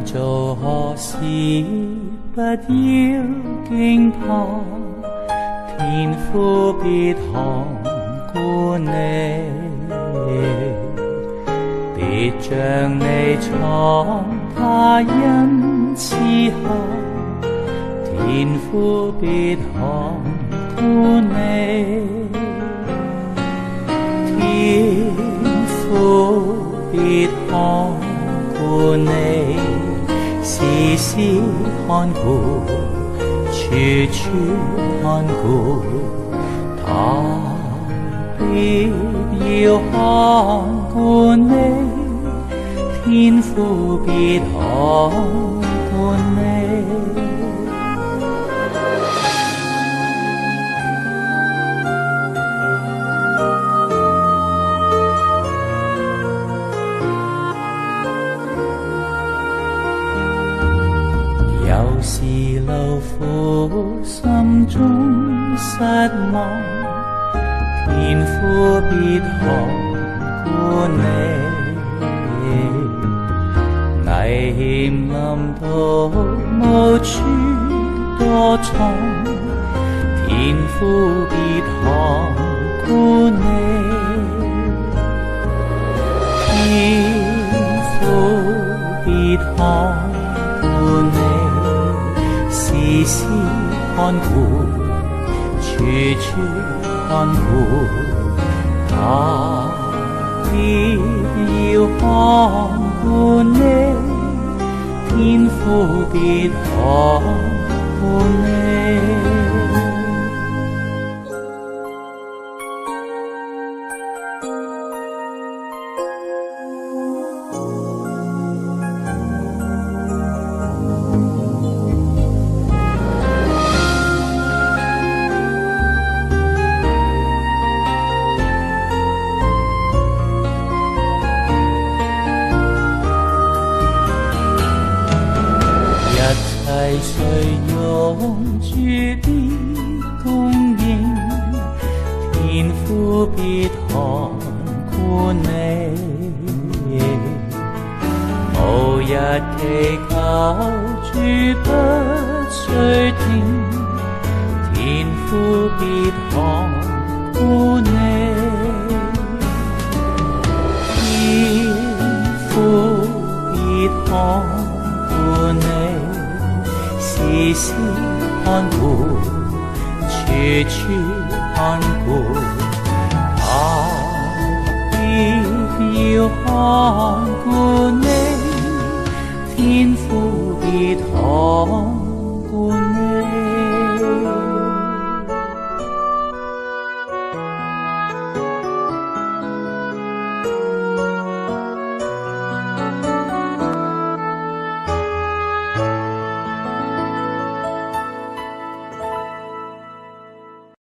做何事不要驚怕，天父必看顧你，必將你藏他恩賜下，天父必看顧你，天父必看顧你，時時看顧，處處看顧，他必要看顧你，天父必看顧你。有時勞苦，心中失望，天父必看顧你，危險臨到無處躲藏，天父必看顧你，天父必看顧你，時時看顧，處處看顧，他必要看顧你，天父必看顧你。誰用主必供應，天父必看顧你，無日祈求主不垂聽，天父必看顧你，天父必看顧你，時時看顧，處處看顧，他必要看顧你，天父必看